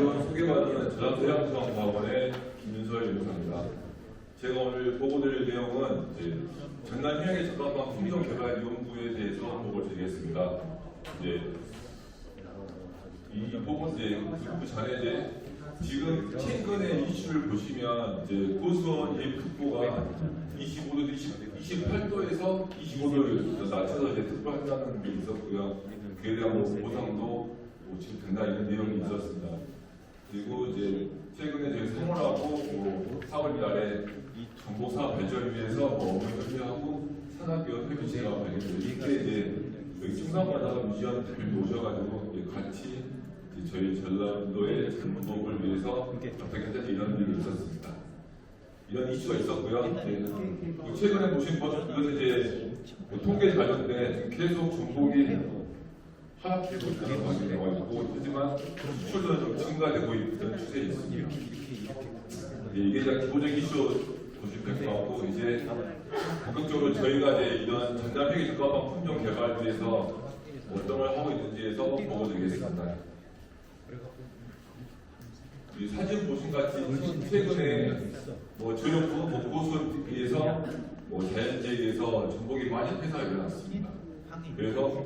이번 소개받은 전남해양수산과학원의 김윤설 연구사입니다. 제가 오늘 보고드릴 내용은 전남 해양의 적합한 품종 개발 연구에 대해서 보고를 드리겠습니다. 이 보고 그 전에 지금 최근의 이슈를 보시면 고수원 예특보가 25도, 28도에서 25도를 낮춰서 특보한다는 게 있었고요. 그에 대한 보상도 지금 된다 이런 내용이 있었습니다. 그리고 최근에 저희 3월하고 4월 달에 전복 사업 발전을 위해서 어머니하고 산학교원 협의체가 발견돼요. 이때 여기 충남바다가 뮤지엄을 모셔가지고 같이 저희 전라도의 전복을 위해서 어떻게 하자 이런 일이 있었습니다. 이런 이슈가 있었고요. 최근에 보신 것 이것은 통계 자료인데 계속 전복이 하락되고 있다는 것이 나와 있고, 하지만 수출도 좀 증가되고 있는 추세에 있습니다. 이게 기본적인 이슈 보실 것 같고, 이제 본격적으로 저희가 이런 전자회계 적합한 품종 개발을 위해서 어떤 걸 하고 있는지에서 보여드리겠습니다. 이 사진 보신 같이 최근에 조력부 고수에서 자연재해에서 전복이 많이 폐사가 일어났습니다. 그래서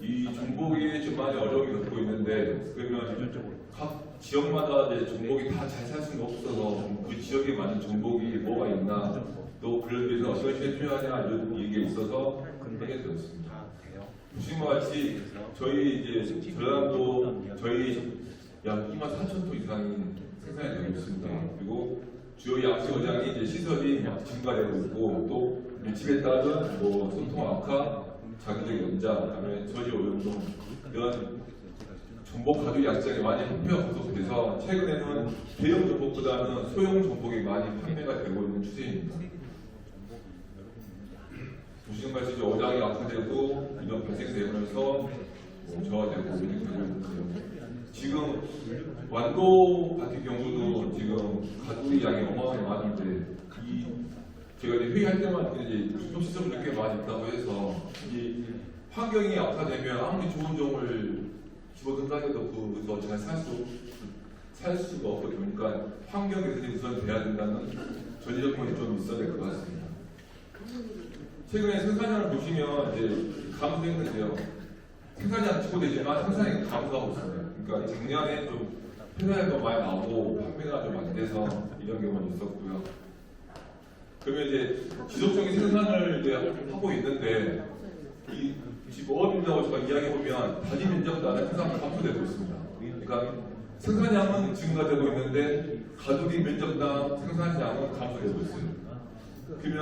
이 전복이 좀 많이 어려움이 겪고 있는데, 그러면 각 지역마다 전복이 다 잘 살 수는 없어서 그 지역에 맞는 전복이 뭐가 있나, 또 그런 데서 어떤 식으로 필요하냐 이런 얘기가 있어서 하게 되었습니다. 보신 것 같이 저희 전라도 저희 약 24,000톤 이상이 생산이 되고 있습니다. 그리고 주요 양식어장이 시설이 증가되고 있고, 또 밀집에 따른 소통 악화, 자기적 연자, 그다음에 저지 오염종 이런 전복 가격 약장이 많이 판매가 구속돼서 최근에는 대형 전복보다는 소형 전복이 많이 판매가 되고 있는 추세입니다. 보시는 것같이 어장이 악화되고 이런 발생되면서 저하되고 이렇게 되고 있는데요. 지금 완도 같은 경우도 지금 가두리 양이 어마어마하게 많은데, 제가 회의할 때만 수급시설이 이렇게 많이 있다고 해서 이 환경이 악화되면 아무리 좋은 종을 집어든다 해도 그거 잘 살 수가 없고, 그러니까 환경 개선이 우선 돼야 된다는 전제조건이 좀 있어야 될 것 같습니다. 최근에 생산량을 보시면 감소했는데요. 생산량 축소되지만 생산량이 감소하고 있습니다. 그러니까 작년에 좀 생산량도 많이 나오고 판매가 좀 안 돼서 이런 경우가 있었고요. 그러면 지속적인 생산을 하고 있는데, 이 어업인다고 제가 이야기해보면 단위 면적단은 생산이 감소되고 있습니다. 그러니까 생산량은 증가되고 있는데 가두리 면적당 생산량은 감소되고 있어요. 그러면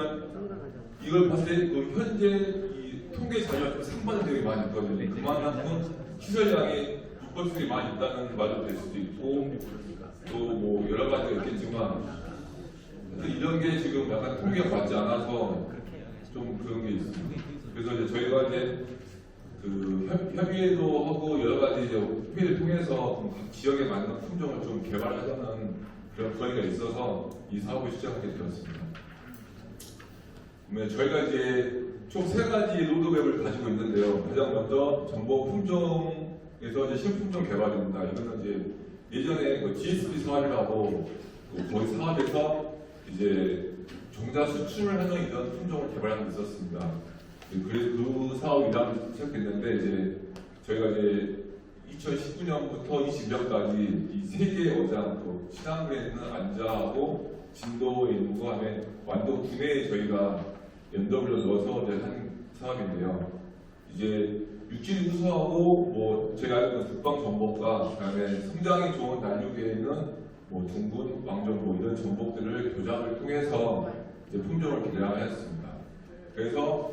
이걸 봤을 때 현재 이 통계 자료가 상반된 적이 많이 있거든요. 그만큼 시설량이 육박수이 많이 있다는 말도 될 수도 있고, 또 여러 가지가 있겠지만, 이런 게 지금 약간 통계가 맞지 않아서 좀 그런 게 있습니다. 그래서 저희가 그 협의회도 하고 여러 가지 회의를 통해서 각 지역에 맞는 품종을 좀 개발하자는 그런 건의가 있어서 이 사업을 시작하게 되었습니다. 저희가 총 3가지 로드맵을 가지고 있는데요. 가장 먼저 전복 품종에서 신품종 개발입니다. 이거는 예전에 GSB 사업이라고 거기 사업에서 종자 수출을 하는 이런 품종을 개발한 게 있었습니다. 그 사업이 시작됐는데, 저희가 2019년부터 20년까지 이 3개의 어장, 또 신안군에 있는 안자하고 진도에 있는 거 하면 완도 구내에 저희가 연도를 넣어서 한 사업인데요. 육질 우수하고 제가 알고 있는 국방 전복과 그다음에 성장이 좋은 난육에는 둥근, 왕전복 이런 전복들을 교잡을 통해서 품종을 개량하였습니다. 그래서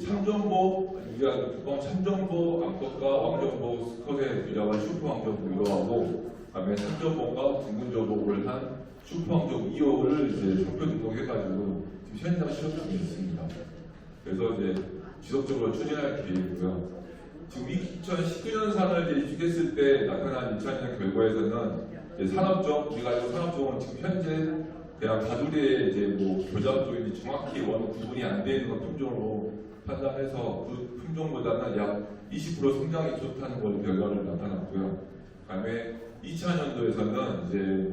참전복, 우리가 국방 참전복, 암컷과 왕전복 수컷의 교잡을 슈퍼왕전복 1호하고, 그다음에 참전복과 둥근 전복을 한 슈퍼왕전복 2호를 상표 등록해가지고 지금 현장 실험 중에 있습니다. 그래서 지속적으로 추진할 계획이고요. 지금 2019년산을 입식했을 때 나타난 2000년 결과에서는 산업종, 우리가 알고 산업종은 지금 현재 그냥 가두리의 교잡 쪽인지 정확히 구분이 안 되는 품종으로 판단해서 그 품종보다는 약 20% 성장이 좋다는 걸 결과를 나타났고요. 그다음에 2000년도에서는 이제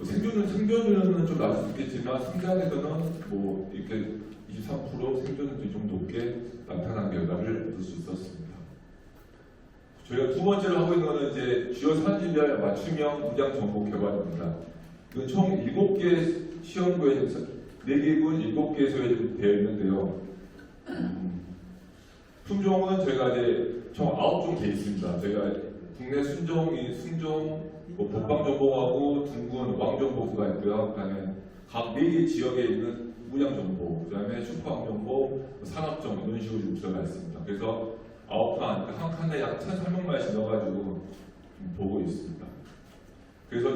생존율은 좀 낮을 수 있겠지만 성장에서는 이렇게 23% 생존율이 좀 높게 나타난 결과를 얻을 수 있었습니다. 저희가 두 번째로 하고 있는 것은 이제 주요 산지별 맞춤형 무장 정보 개발입니다. 이건 총 7개 시험구에 4개군 7개소에 되어 있는데요. 품종은 저희가 이제 총 9종 되어 있습니다. 저희가 국내 순종, 북방정보하고 둥근 왕정보수가 있고요. 그다음에 각 4개 지역에 있는 무장정보, 그다음에 슈퍼왕정보, 산업정 이런 식으로 들어가 있습니다. 그래서 9칸, 한 칸에 약 1,300마리씩 넣어가지고 보고 있습니다. 그래서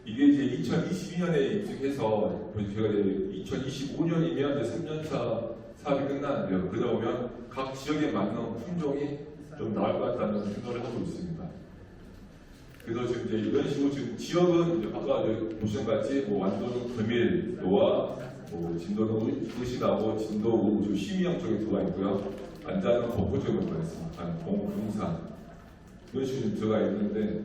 이게 이제 2022년에 입증해서 제가 이제 2025년이면 이제 3년차 사업이 끝나는데요. 그러다 보면 각 지역에 맞는 품종이 좀 나올 것 같다는 생각을 하고 있습니다. 그래서 지금 이제 이런 식으로 지금 지역은 이제 아까 보신 것 같이 완도는 금일, 노아, 진도는 의시나고 진도 심의형 쪽에 들어가 있고요. 안자는 벚포 쪽에 들어가 있습니다. 공산 이런 식으로 들어가 있는데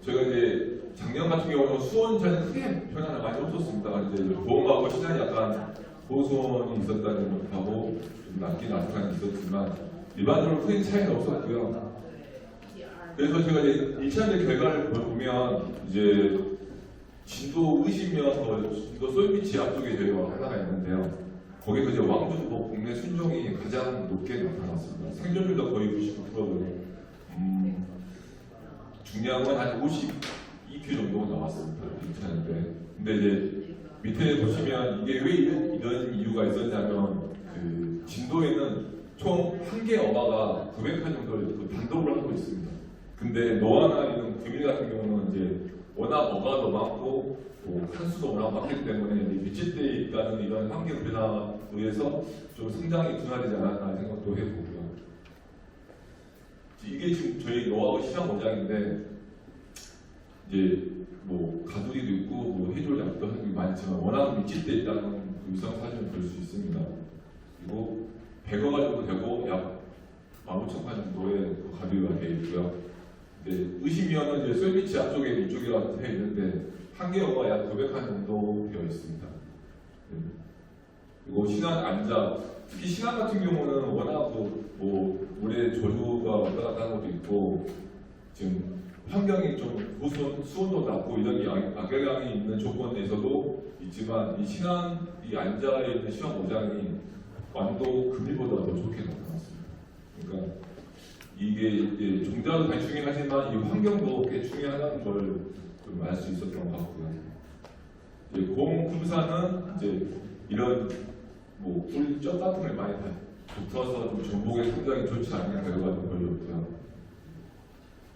저희가 이제 작년 같은 경우는 수온차는 크게 변화는 많이 없었습니다. 이제 보험하고 시간이 약간 고수온이 있었다는 것하고 좀 낮긴 낮은 있었지만 일반적으로 큰 차이는 없었고요. 그래서 제가 이제 1차원의 결과를 보면 이제 진도 의심면 진도 솔비치 앞쪽에 저희가 하나가 있는데요. 거기서 이제 왕정보 국내 순종이 가장 높게 나타났습니다. 생존율도 거의 99%고요. 중량은 한 52kg 정도 나왔습니다. 괜찮은데. 근데 이제 밑에 보시면 이게 왜 이런 이유가 있었냐면 진도에는 총 1개 어마가 900칸 정도를 단독을 하고 있습니다. 근데 노아나 이런 금일 같은 경우는 이제 워낙 어가 더 많고 한수도 워낙 많기 때문에 밀집되어 있다는 이런 환경 변화에 의해서 좀 성장이 둔화되지 않았나 생각도 해보고요. 이게 지금 저희 노하우 시장 모장인데 이제 가두리도 있고 해줄 약도 하는 게 많지만 워낙 밀집되어 있다는 위성 사진을 볼 수 있습니다. 그리고 100여 가지고 되고 약 15,000칸 정도의 가두리가 되어 있고요. 의심위원은 이제 솔비치 앞쪽에 이쪽이라 되어 있는데 한 개가 약 900칸 정도 되어 있습니다. 그리고 신안 안자, 특히 신안 같은 경우는 워낙 올해 조류가 왔다 갔다 하는 것도 있고 지금 환경이 좀 수온도 낮고 이런 악영향이 있는 조건에서도 있지만 이 신안 이 안자에 있는 시황 모장이 완도 금일보다 더 좋게 나타났습니다. 그러니까 이게 종자도 당연히 중요하지만 이 환경도 꽤 중요하다는 걸 좀 알 수 있었던 것 같고요. 공금사는 이제 이런 꿀쩍 같은 걸 많이 붙어서 좀 전복의 성장이 좋지 않은 결과도 걸렸고요.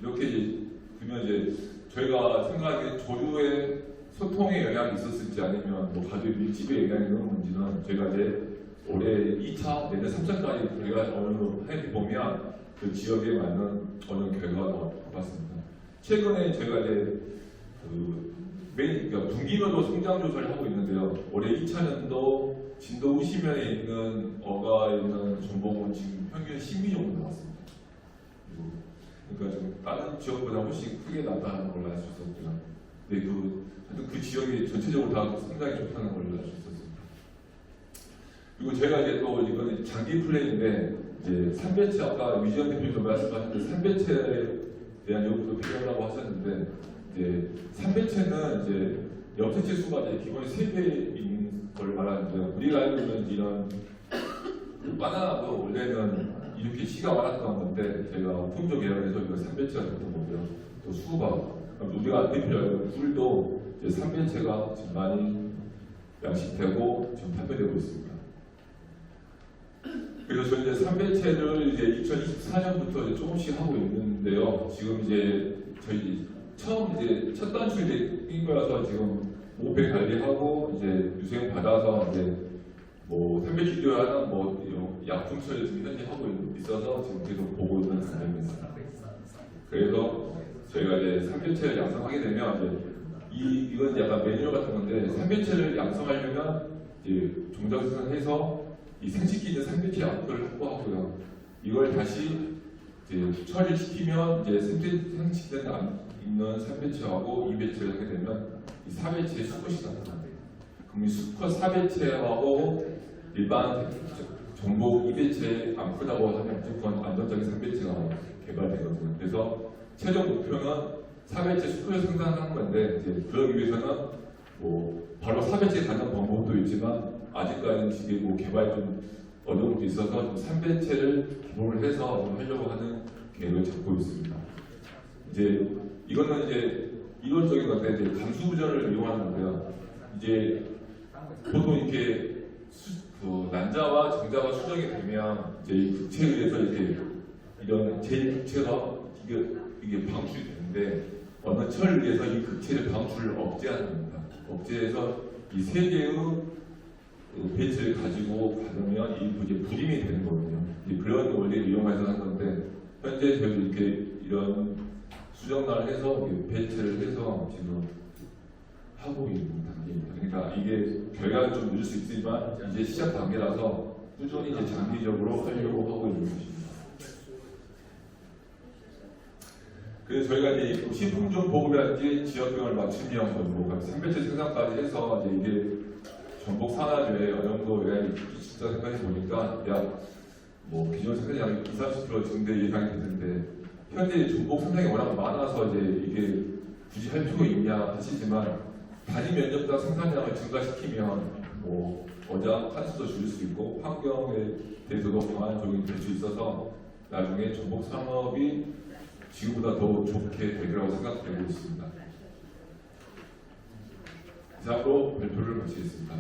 이렇게 이제 그러면 이제 저희가 생각하기에 조류의 소통에 영향이 있었을지 아니면 가족 밀집에 영향이 있는 건지는 제가 이제 올해 2차, 내년 3차까지 저희가 어느 정도 해보면 그 지역에 맞는 어느 결과가 나왔습니다. 최근에 제가 이제 그러니까 분기별로 성장 조사를 하고 있는데요. 올해 2차년도 진도 의시면에 있는 어가에 있는 전복은 지금 평균 10미 정도 나왔습니다. 그러니까 좀 다른 지역보다 훨씬 크게 나타나는 걸로 알 수 있었고요. 근데 그 지역이 전체적으로 다 성장이 좋다는 걸로 알 수 있었습니다. 그리고 제가 이제 또 이거는 장기 플레이인데 이제 삼배체 아까 위지원 대표님도 말씀하셨는데 삼배체에 대한 연구도 필요하다고 하셨는데 이제 삼배체는 이제 염색체 수가 이제 기본 3배인 걸 말하는데요. 우리가 알고 있는 이런 바나나도 원래는 이렇게 씨가 많았던 건데 제가 품종 개발해서 이거 삼배체가 됐던 거고요. 또 수박, 우리가 대표로 알고 굴도 이제 삼배체가 지금 많이 양식되고 지금 판매되고 있습니다. 그래서 저희 이제 삼배체를 이제 2024년부터 이제 조금씩 하고 있는데요. 지금 이제 저희 처음 이제 첫 단추에 낀 거라서 지금 5배 관리하고 이제 유생 받아서 이제 삼배치 교환은 약품 처리 지금 현재 하고 있어서 지금 계속 보고 있는 상태입니다. 그래서 저희가 이제 삼배체를 양성하게 되면 이제 이건 약간 매뉴얼 같은 건데 삼배체를 양성하려면 이제 종자수선해서 이 생식기 있는 삼배체 약을 확보하고요. 이걸 다시 이제 처리를 시키면 이제 생식된 있는 3배체하고 2배체를 하게 되면 이 4배체의 수컷이 나타나요. 그럼 이 수컷 4배체하고 일반 전복 2배체 안 크다고 하면 무조건 안정적인 3배체가 개발되거든요. 그래서 최종 목표는 4배체 수컷을 생산하는 건데 이제 그러기 위해서는 뭐 바로 4배체 가는 방법도 있지만 아직까지는 이게 뭐 개발 좀 어려움도 있어서 3배체를 기본을 해서 하려고 하는 계획을 잡고 있습니다. 이제 이거는 이제 이론적인 건데 이제 감수부전을 이용하는 건데요. 이제 보통 이렇게 그 난자와 정자가 수정이 되면 이제 이 극체에 의해서 이렇게 이런 제 극체가 이게 방출이 되는데 어느 철을 위해서 이 극체의 방출을 억제하는 겁니다. 억제해서 이 세 개의 배치를 가지고 가르면 이게 불임이 되는 거거든요. 그런 원리를 이용해서 한 건데 현재 저희도 이렇게 이런 수정란을 해서 배치를 해서 지금 하고 있는 단계입니다. 그러니까 이게 결과는 좀 늦을 수 있지만 이제 시작 단계라서 꾸준히 이제 장기적으로 하려고 하고 있는 것입니다. 그래서 저희가 이제 식품종 보급이라든지 지역병을 맞춤형 뭐 3배체 생산까지 해서 이제 이게 전복 산화율에 어느 정도 진짜 생각해 보니까 뭐 기존 생산량이 20-30% 증대 예상이 되는데 현재 전복 생산량이 워낙 많아서 이제 이게 굳이 할 필요가 있냐 하시지만 단위 면적당 생산량을 증가시키면 뭐 어장 탄소도 줄일 수 있고 환경에 대해서도 강한 적용이 될 수 있어서 나중에 전복 산업이 지금보다 더 좋게 될 거라고 생각되고 있습니다. 이상으로 발표를 마치겠습니다.